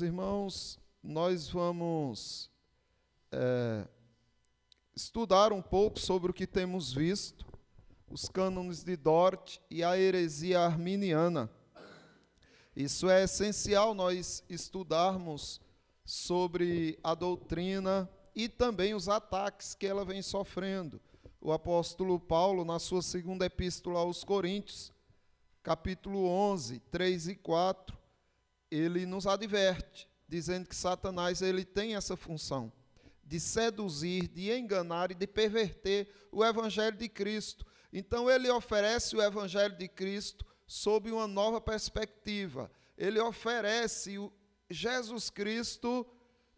Irmãos, nós vamos estudar um pouco sobre o que temos visto, os cânones de Dort e a heresia arminiana. Isso é essencial nós estudarmos sobre a doutrina e também os ataques que ela vem sofrendo. O apóstolo Paulo, na sua segunda epístola aos Coríntios, capítulo 11, 3 e 4, ele nos adverte, dizendo que Satanás ele tem essa função de seduzir, de enganar e de perverter o Evangelho de Cristo. Então ele oferece o Evangelho de Cristo sob uma nova perspectiva. Ele oferece o Jesus Cristo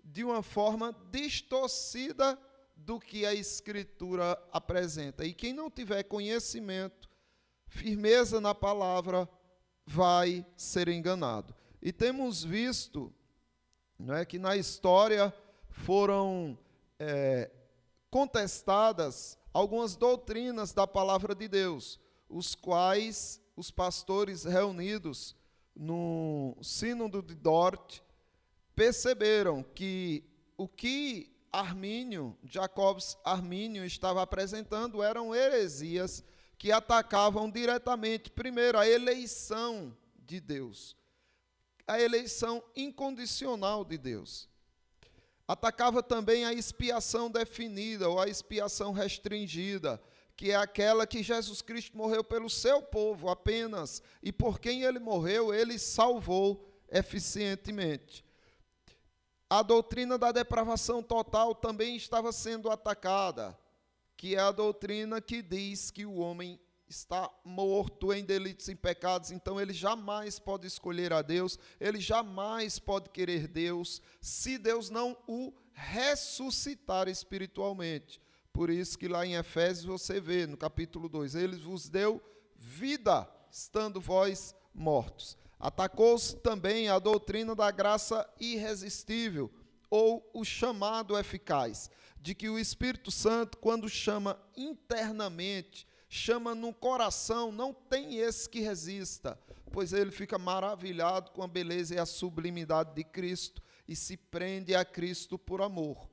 de uma forma distorcida do que a Escritura apresenta. E quem não tiver conhecimento, firmeza na palavra, vai ser enganado. E temos visto, não é, que na história foram contestadas algumas doutrinas da palavra de Deus, os quais os pastores reunidos no Sínodo de Dort perceberam que o que Jacobus Armínio estava apresentando eram heresias que atacavam diretamente, primeiro, a eleição de Deus, a eleição incondicional de Deus. Atacava também a expiação definida ou a expiação restringida, que é aquela que Jesus Cristo morreu pelo seu povo apenas, e por quem ele morreu, ele salvou eficientemente. A doutrina da depravação total também estava sendo atacada, que é a doutrina que diz que o homem está morto em delitos e pecados, então ele jamais pode escolher a Deus, ele jamais pode querer Deus, se Deus não o ressuscitar espiritualmente. Por isso que lá em Efésios você vê, no capítulo 2, ele vos deu vida, estando vós mortos. Atacou-se também a doutrina da graça irresistível, ou o chamado eficaz, de que o Espírito Santo, quando chama internamente, chama no coração, não tem esse que resista, pois ele fica maravilhado com a beleza e a sublimidade de Cristo e se prende a Cristo por amor.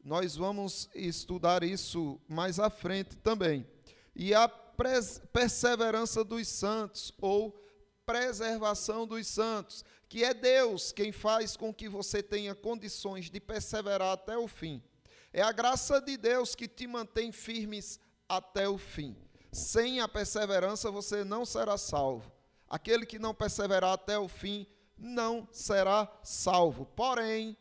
Nós vamos estudar isso mais à frente também. E a perseverança dos santos, ou preservação dos santos, que é Deus quem faz com que você tenha condições de perseverar até o fim. É a graça de Deus que te mantém firmes até o fim. Sem a perseverança você não será salvo. Aquele que não perseverar até o fim não será salvo. Porém,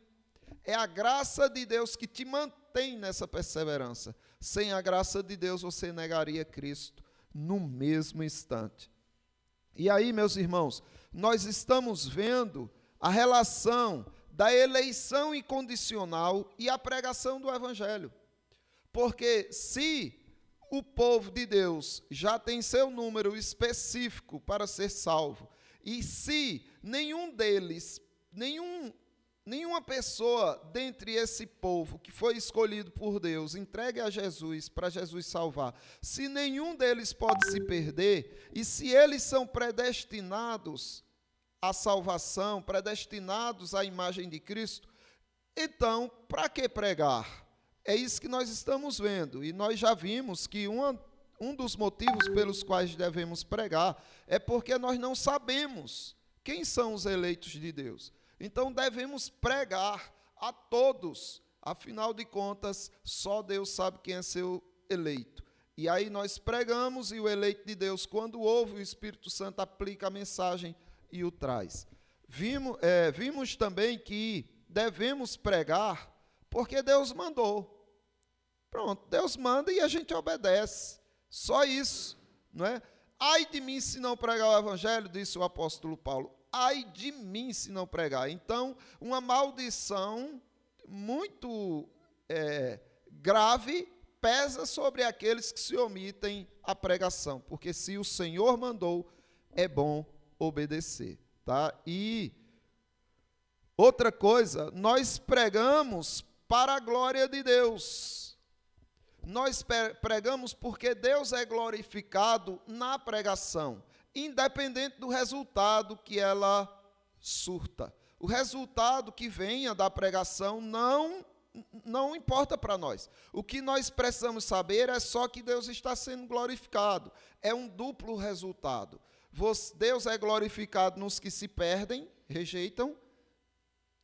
é a graça de Deus que te mantém nessa perseverança. Sem a graça de Deus você negaria Cristo no mesmo instante. E aí, meus irmãos, nós estamos vendo a relação da eleição incondicional e a pregação do Evangelho. Porque se o povo de Deus já tem seu número específico para ser salvo, e se nenhum deles, nenhuma pessoa dentre esse povo que foi escolhido por Deus entregue a Jesus para Jesus salvar, se nenhum deles pode se perder, e se eles são predestinados à salvação, predestinados à imagem de Cristo, então, para que pregar? É isso que nós estamos vendo, e nós já vimos que um dos motivos pelos quais devemos pregar é porque nós não sabemos quem são os eleitos de Deus. Então devemos pregar a todos, afinal de contas, só Deus sabe quem é seu eleito. E aí nós pregamos, e o eleito de Deus, quando ouve, o Espírito Santo aplica a mensagem e o traz. Vimos também que devemos pregar porque Deus mandou. Pronto, Deus manda e a gente obedece. Só isso, não é? Ai de mim se não pregar o Evangelho, disse o apóstolo Paulo. Ai de mim se não pregar. Então, uma maldição muito grave pesa sobre aqueles que se omitem à pregação. Porque se o Senhor mandou, é bom obedecer. Tá? E outra coisa, nós pregamos para a glória de Deus. Nós pregamos porque Deus é glorificado na pregação, independente do resultado que ela surta. o resultado que venha da pregação não importa para nós. O que nós precisamos saber é só que Deus está sendo glorificado. É um duplo resultado. Deus é glorificado nos que se perdem, rejeitam,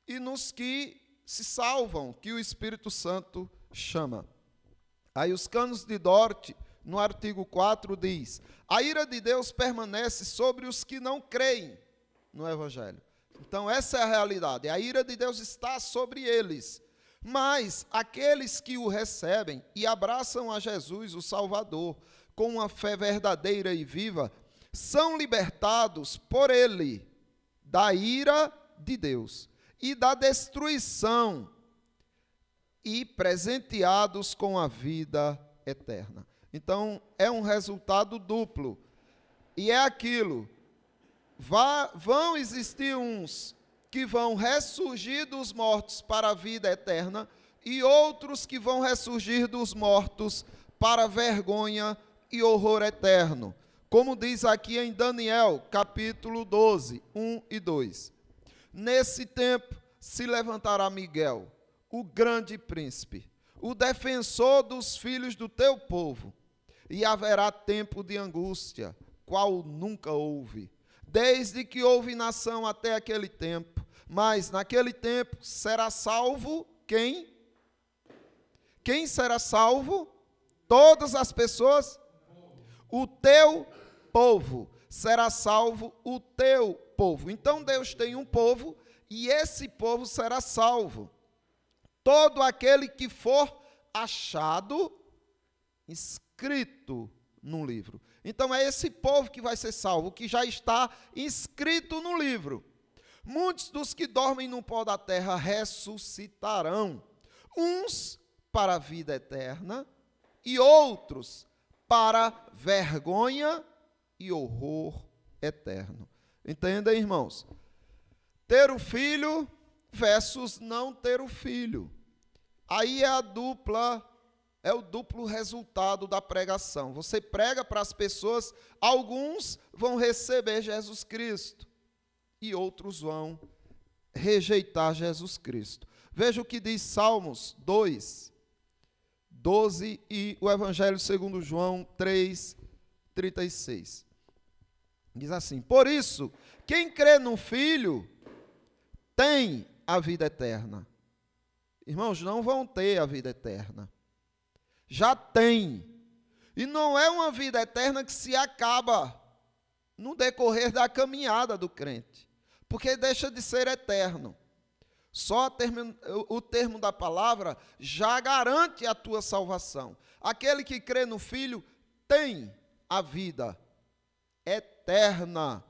e nos que se salvam, que o Espírito Santo chama. Aí os Cânones de Dort, no artigo 4, diz: a ira de Deus permanece sobre os que não creem no Evangelho. Então essa é a realidade. A ira de Deus está sobre eles. Mas aqueles que o recebem e abraçam a Jesus, o Salvador, com uma fé verdadeira e viva, são libertados por ele da ira de Deus e da destruição e presenteados com a vida eterna. Então, é um resultado duplo. E é aquilo, vão existir uns que vão ressurgir dos mortos para a vida eterna e outros que vão ressurgir dos mortos para vergonha e horror eterno. Como diz aqui em Daniel, capítulo 12, 1 e 2. Nesse tempo se levantará Miguel, o grande príncipe, o defensor dos filhos do teu povo, e haverá tempo de angústia, qual nunca houve, desde que houve nação até aquele tempo. Mas naquele tempo será salvo quem? Quem será salvo? Todas as pessoas? O teu povo. Será salvo o teu povo. Então Deus tem um povo e esse povo será salvo. Todo aquele que for achado, inscrito num livro. Então é esse povo que vai ser salvo, que já está inscrito no livro. Muitos dos que dormem no pó da terra ressuscitarão, uns para a vida eterna e outros para vergonha e horror eterno. Entendem, irmãos? Ter o filho versus não ter o filho. Aí é o duplo resultado da pregação. Você prega para as pessoas, alguns vão receber Jesus Cristo e outros vão rejeitar Jesus Cristo. Veja o que diz Salmos 2, 12 e o Evangelho segundo João 3, 36. Diz assim: por isso, quem crê no Filho tem a vida eterna. Irmãos, não vão ter a vida eterna. Já tem. E não é uma vida eterna que se acaba no decorrer da caminhada do crente, porque deixa de ser eterno. Só o termo da palavra já garante a tua salvação. Aquele que crê no Filho tem a vida eterna.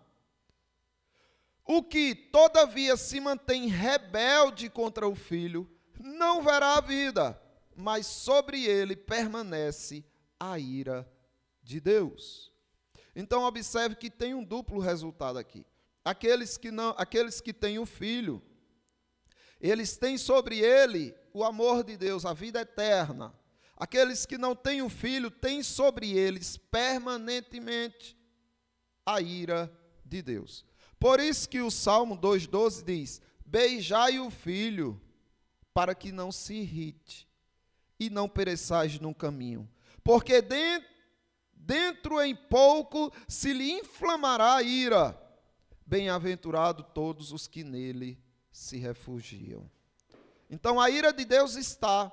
O que, todavia, se mantém rebelde contra o Filho, não verá a vida, mas sobre ele permanece a ira de Deus. Então, observe que tem um duplo resultado aqui. Aqueles que têm o Filho, eles têm sobre ele o amor de Deus, a vida eterna. Aqueles que não têm o Filho, têm sobre eles permanentemente a ira de Deus. Por isso que o Salmo 2,12 diz: beijai o Filho, para que não se irrite, e não pereçais no caminho, porque dentro em pouco se lhe inflamará a ira. Bem-aventurado todos os que nele se refugiam. Então a ira de Deus está,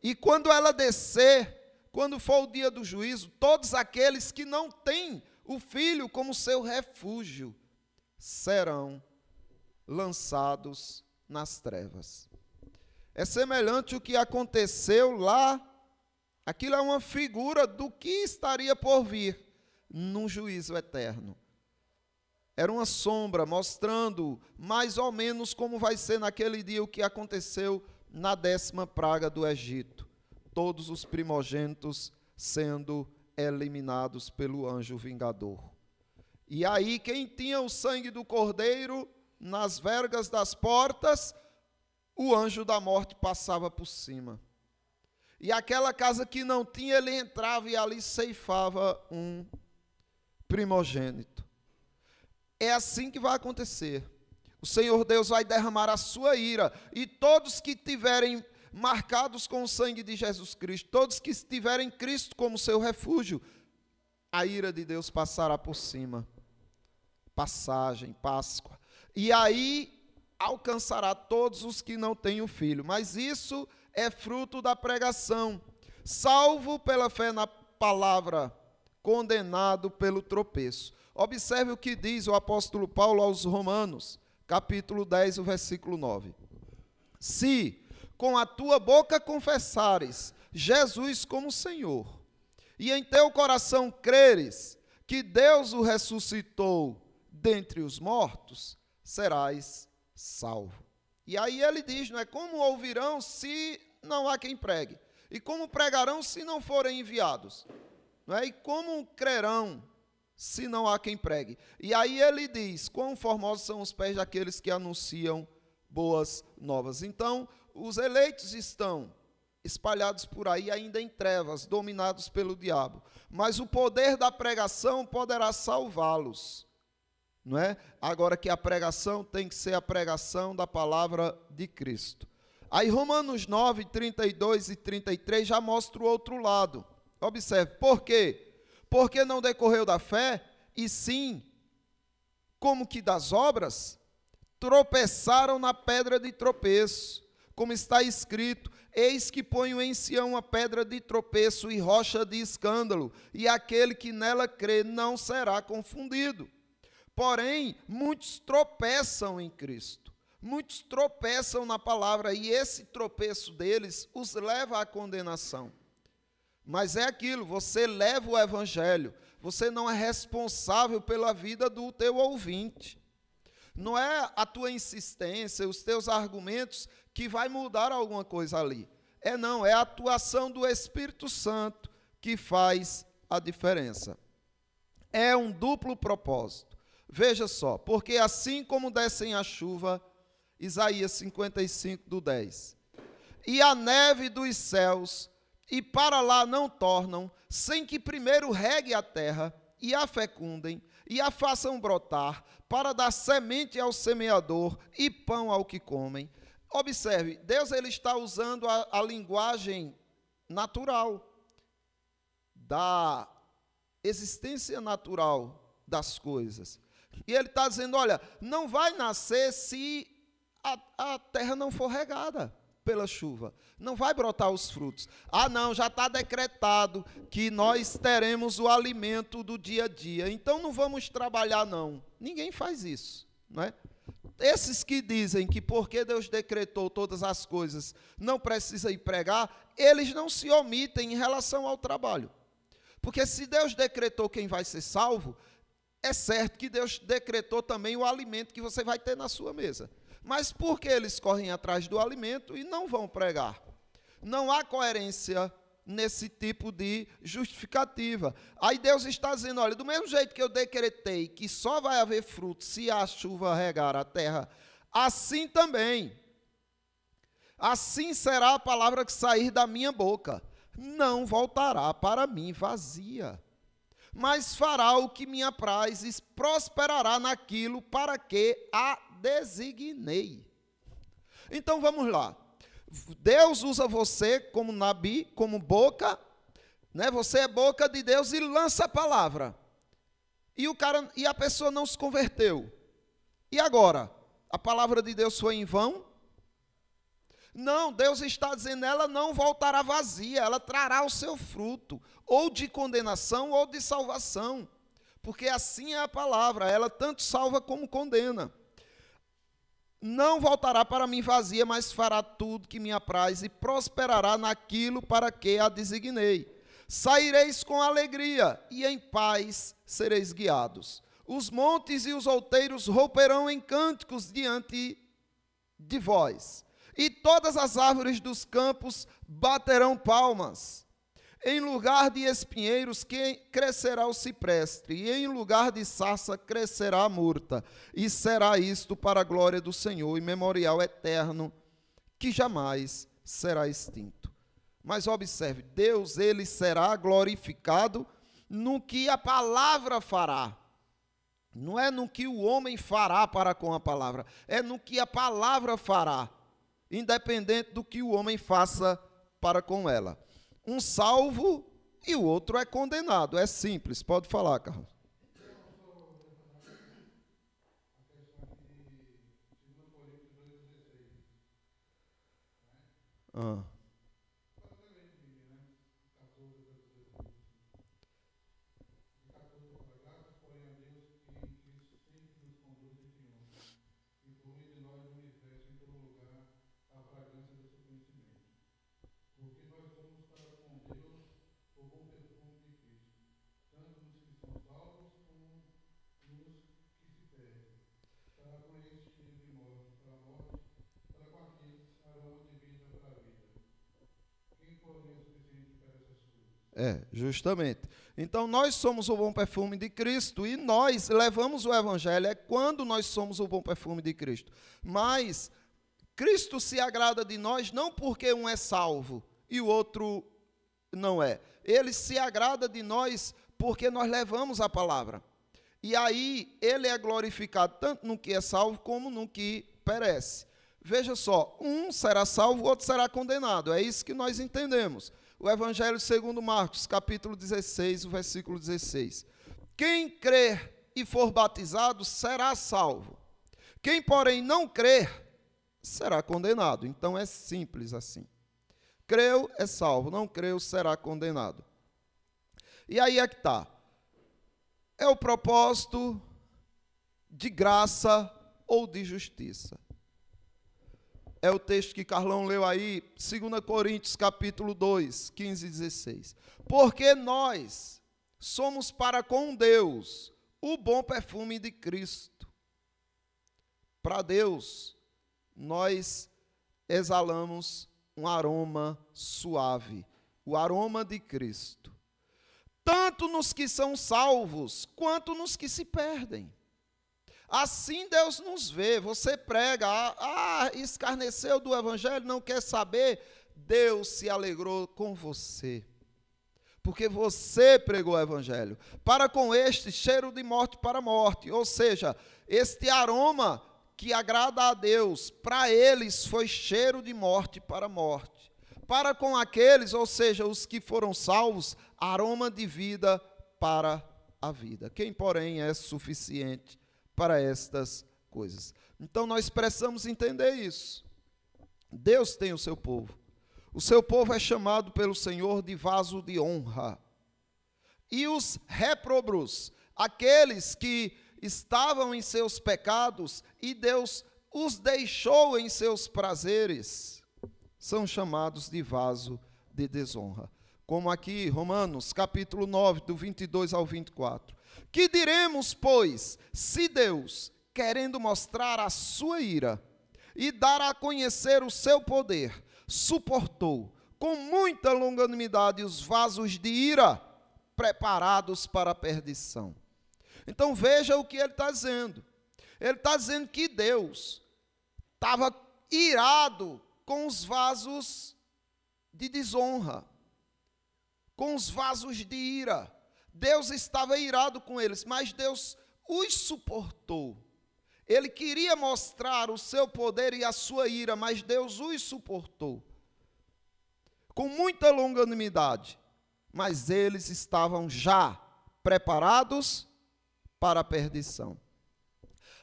e quando ela descer, quando for o dia do juízo, todos aqueles que não têm o Filho como seu refúgio serão lançados nas trevas. É semelhante o que aconteceu lá. Aquilo é uma figura do que estaria por vir num juízo eterno. Era uma sombra mostrando mais ou menos como vai ser naquele dia o que aconteceu na 10ª praga do Egito. Todos os primogênitos sendo eliminados pelo anjo vingador. E aí quem tinha o sangue do cordeiro nas vergas das portas, o anjo da morte passava por cima. E aquela casa que não tinha, ele entrava e ali ceifava um primogênito. É assim que vai acontecer. O Senhor Deus vai derramar a sua ira, e todos que tiverem marcados com o sangue de Jesus Cristo, todos que tiverem Cristo como seu refúgio, a ira de Deus passará por cima. Passagem, Páscoa. E aí alcançará todos os que não têm o Filho. Mas isso é fruto da pregação. Salvo pela fé na palavra, condenado pelo tropeço. Observe o que diz o apóstolo Paulo aos Romanos, capítulo 10, o versículo 9. Se com a tua boca confessares Jesus como Senhor, e em teu coração creres que Deus o ressuscitou dentre os mortos, serás salvo. E aí ele diz, não é? Como ouvirão se não há quem pregue? E como pregarão se não forem enviados? Não é? E como crerão se não há quem pregue? E aí ele diz, quão formosos são os pés daqueles que anunciam boas novas. Então, os eleitos estão espalhados por aí ainda em trevas, dominados pelo diabo. Mas o poder da pregação poderá salvá-los. Não é? Agora que a pregação tem que ser a pregação da palavra de Cristo. Aí Romanos 9, 32 e 33 já mostra o outro lado. Observe, por quê? Porque não decorreu da fé, e sim, como que das obras, tropeçaram na pedra de tropeço. Como está escrito, eis que ponho em Sião uma pedra de tropeço e rocha de escândalo, e aquele que nela crê não será confundido. Porém, muitos tropeçam em Cristo, muitos tropeçam na palavra, e esse tropeço deles os leva à condenação. Mas é aquilo, você leva o evangelho, você não é responsável pela vida do teu ouvinte. Não é a tua insistência, os teus argumentos que vai mudar alguma coisa ali. É a atuação do Espírito Santo que faz a diferença. É um duplo propósito. Veja só, porque assim como descem a chuva, Isaías 55, do 10, e a neve dos céus, e para lá não tornam, sem que primeiro regue a terra, e a fecundem, e a façam brotar, para dar semente ao semeador, e pão ao que comem. Observe, Deus ele está usando a linguagem natural, da existência natural das coisas. E ele está dizendo, olha, não vai nascer se a terra não for regada pela chuva. Não vai brotar os frutos. Ah, não, já está decretado que nós teremos o alimento do dia a dia. Então não vamos trabalhar, não. Ninguém faz isso, não é? Esses que dizem que porque Deus decretou todas as coisas, não precisa ir pregar, eles não se omitem em relação ao trabalho. Porque se Deus decretou quem vai ser salvo, é certo que Deus decretou também o alimento que você vai ter na sua mesa. Mas por que eles correm atrás do alimento e não vão pregar? Não há coerência nesse tipo de justificativa. Aí Deus está dizendo, olha, do mesmo jeito que eu decretei que só vai haver fruto se a chuva regar a terra, assim também. Assim será a palavra que sair da minha boca. Não voltará para mim vazia, mas fará o que me apraz e prosperará naquilo para que a designei. Então vamos lá. Deus usa você como nabi, como boca, né? Você é boca de Deus e lança a palavra. E a pessoa não se converteu. E agora? A palavra de Deus foi em vão? Não, Deus está dizendo, ela não voltará vazia, ela trará o seu fruto, ou de condenação ou de salvação. Porque assim é a palavra, ela tanto salva como condena. Não voltará para mim vazia, mas fará tudo que me apraz e prosperará naquilo para que a designei. Saireis com alegria e em paz sereis guiados. Os montes e os outeiros romperão em cânticos diante de vós, e todas as árvores dos campos baterão palmas. Em lugar de espinheiros crescerá o cipreste, e em lugar de sarça crescerá a murta, e será isto para a glória do Senhor, e memorial eterno, que jamais será extinto. Mas observe, Deus, ele será glorificado no que a palavra fará. Não é no que o homem fará para com a palavra, é no que a palavra fará, independente do que o homem faça para com ela. Um salvo e o outro é condenado. É simples, pode falar, Carlos. Ah. Justamente. Então, nós somos o bom perfume de Cristo e nós levamos o Evangelho. É quando nós somos o bom perfume de Cristo. Mas Cristo se agrada de nós não porque um é salvo e o outro não é. Ele se agrada de nós porque nós levamos a palavra. E aí, ele é glorificado tanto no que é salvo como no que perece. Veja só, um será salvo, o outro será condenado. É isso que nós entendemos. O Evangelho segundo Marcos, capítulo 16, o versículo 16. Quem crer e for batizado será salvo. Quem, porém, não crer, será condenado. Então, é simples assim. Creu, é salvo. Não creu, será condenado. E aí é que está. É o propósito de graça ou de justiça. É o texto que Carlão leu aí, 2 Coríntios, capítulo 2, 15 e 16. Porque nós somos para com Deus o bom perfume de Cristo. Para Deus, nós exalamos um aroma suave, o aroma de Cristo. Tanto nos que são salvos, quanto nos que se perdem. Assim Deus nos vê. Você prega, escarneceu do Evangelho, não quer saber. Deus se alegrou com você, porque você pregou o Evangelho. Para com este, cheiro de morte para morte. Ou seja, este aroma que agrada a Deus, para eles foi cheiro de morte para morte. Para com aqueles, ou seja, os que foram salvos, aroma de vida para a vida. Quem, porém, é suficiente para estas coisas. Então, nós precisamos entender isso. Deus tem o seu povo. O seu povo é chamado pelo Senhor de vaso de honra. E os réprobos, aqueles que estavam em seus pecados e Deus os deixou em seus prazeres, são chamados de vaso de desonra. Como aqui, Romanos, capítulo 9, do 22 ao 24. Que diremos, pois, se Deus, querendo mostrar a sua ira e dar a conhecer o seu poder, suportou com muita longanimidade os vasos de ira preparados para a perdição. Então veja o que ele está dizendo. Ele está dizendo que Deus estava irado com os vasos de desonra, com os vasos de ira. Deus estava irado com eles, mas Deus os suportou. Ele queria mostrar o seu poder e a sua ira, mas Deus os suportou com muita longanimidade. Mas eles estavam já preparados para a perdição,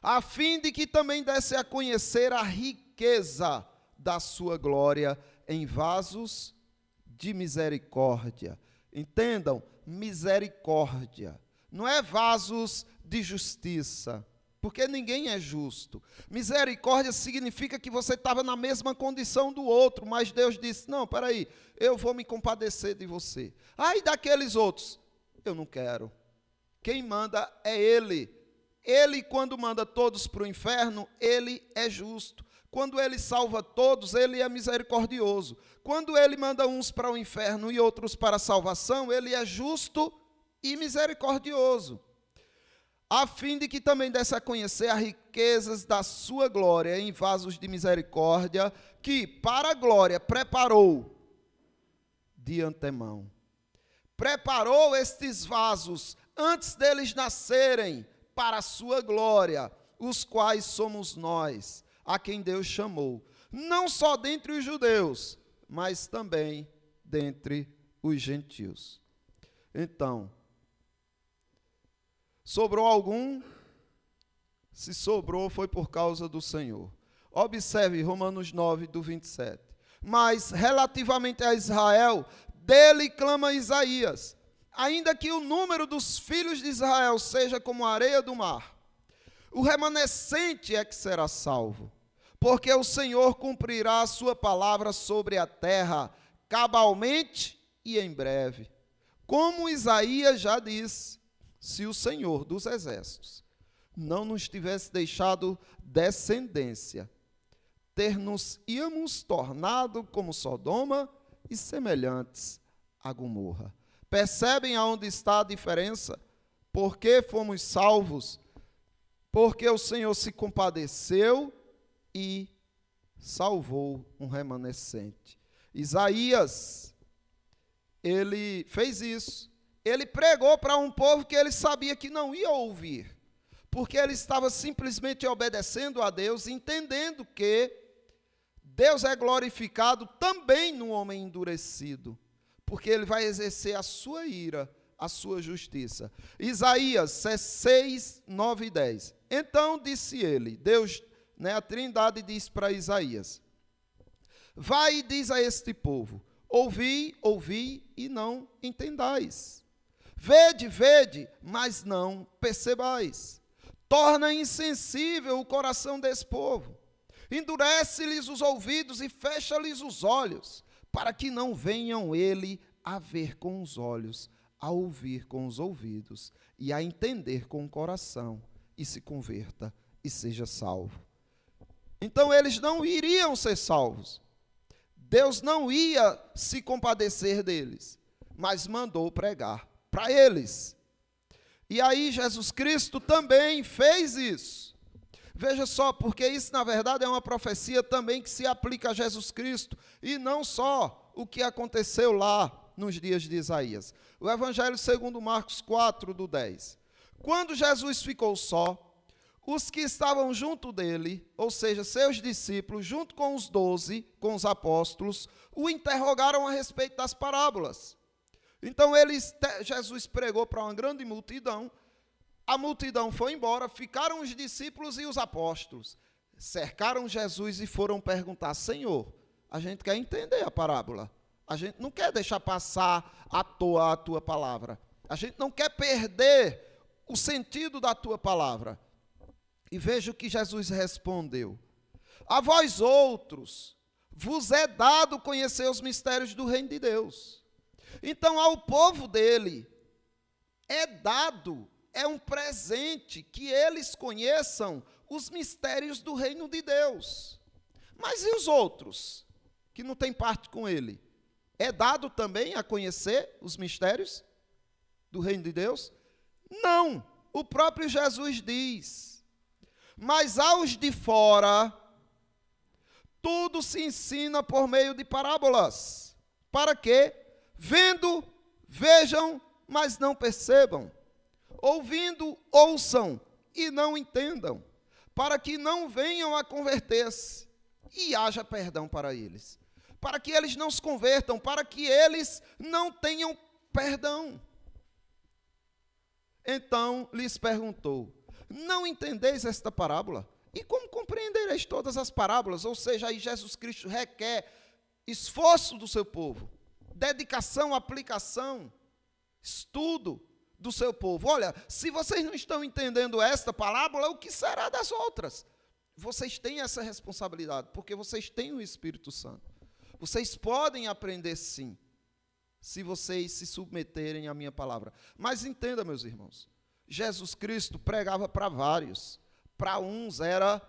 a fim de que também desse a conhecer a riqueza da sua glória em vasos de misericórdia. Entendam, misericórdia. Não é vasos de justiça, porque ninguém é justo. Misericórdia significa que você estava na mesma condição do outro, mas Deus disse, não, peraí, eu vou me compadecer de você. E daqueles outros? Eu não quero. Quem manda é Ele. Ele, quando manda todos para o inferno, Ele é justo. Quando Ele salva todos, Ele é misericordioso. Quando Ele manda uns para o inferno e outros para a salvação, Ele é justo e misericordioso, a fim de que também desse a conhecer as riquezas da sua glória em vasos de misericórdia, que para a glória preparou de antemão. Preparou estes vasos antes deles nascerem, para a sua glória, os quais somos nós, a quem Deus chamou, não só dentre os judeus, mas também dentre os gentios. Então, sobrou algum? Se sobrou, foi por causa do Senhor. Observe Romanos 9, do 27. Mas, relativamente a Israel, dele clama Isaías: ainda que o número dos filhos de Israel seja como a areia do mar, o remanescente é que será salvo, porque o Senhor cumprirá a sua palavra sobre a terra, cabalmente e em breve. Como Isaías já disse: se o Senhor dos exércitos não nos tivesse deixado descendência, ter-nos-íamos tornado como Sodoma e semelhantes a Gomorra. Percebem aonde está a diferença? Porque fomos salvos, porque o Senhor se compadeceu e salvou um remanescente. Isaías, ele fez isso. Ele pregou para um povo que ele sabia que não ia ouvir, porque ele estava simplesmente obedecendo a Deus, entendendo que Deus é glorificado também no homem endurecido, porque ele vai exercer a sua ira, a sua justiça. Isaías 6, 9 e 10. Então disse ele, Deus, a Trindade diz para Isaías: vai e diz a este povo: ouvi, ouvi e não entendais. Vede, vede, mas não percebais. Torna insensível o coração desse povo. Endurece-lhes os ouvidos e fecha-lhes os olhos, para que não venham ele a ver com os olhos, a ouvir com os ouvidos e a entender com o coração, e se converta e seja salvo. Então eles não iriam ser salvos. Deus não ia se compadecer deles, mas mandou pregar para eles. E aí Jesus Cristo também fez isso. Veja só, porque isso na verdade é uma profecia também que se aplica a Jesus Cristo, e não só o que aconteceu lá nos dias de Isaías. O Evangelho segundo Marcos 4, do 10. Quando Jesus ficou só, os que estavam junto dele, ou seja, seus discípulos, junto com os 12, com os apóstolos, o interrogaram a respeito das parábolas. Então Jesus pregou para uma grande multidão, a multidão foi embora, ficaram os discípulos e os apóstolos. Cercaram Jesus e foram perguntar: Senhor, a gente quer entender a parábola. A gente não quer deixar passar à toa a tua palavra. A gente não quer perder o sentido da tua palavra. E veja o que Jesus respondeu: a vós outros vos é dado conhecer os mistérios do reino de Deus. Então ao povo dele é dado, é um presente que eles conheçam os mistérios do reino de Deus. Mas e os outros, que não têm parte com ele? É dado também a conhecer os mistérios do reino de Deus? Não, o próprio Jesus diz: mas aos de fora, tudo se ensina por meio de parábolas. Para quê? Vendo, vejam, mas não percebam. Ouvindo, ouçam e não entendam, para que não venham a converter-se e haja perdão para eles. Para que eles não se convertam, para que eles não tenham perdão. Então lhes perguntou: não entendeis esta parábola? E como compreendereis todas as parábolas? Ou seja, aí Jesus Cristo requer esforço do seu povo, dedicação, aplicação, estudo do seu povo. Olha, se vocês não estão entendendo esta parábola, o que será das outras? Vocês têm essa responsabilidade, porque vocês têm o Espírito Santo. Vocês podem aprender sim, se vocês se submeterem à minha palavra. Mas entenda, meus irmãos, Jesus Cristo pregava para vários. Para uns era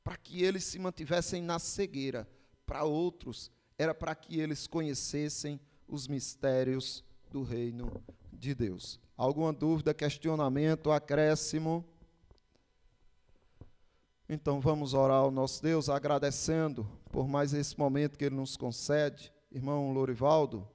para que eles se mantivessem na cegueira, para outros era para que eles conhecessem os mistérios do reino de Deus. Alguma dúvida, questionamento, acréscimo? Então vamos orar ao nosso Deus, agradecendo por mais esse momento que Ele nos concede. Irmão Lorivaldo.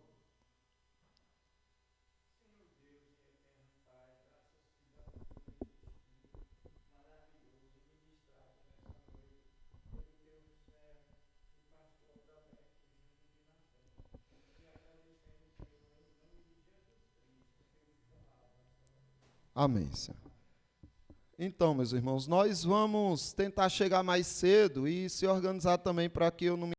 Amém, Senhor. Então, meus irmãos, nós vamos tentar chegar mais cedo e se organizar também para que eu não me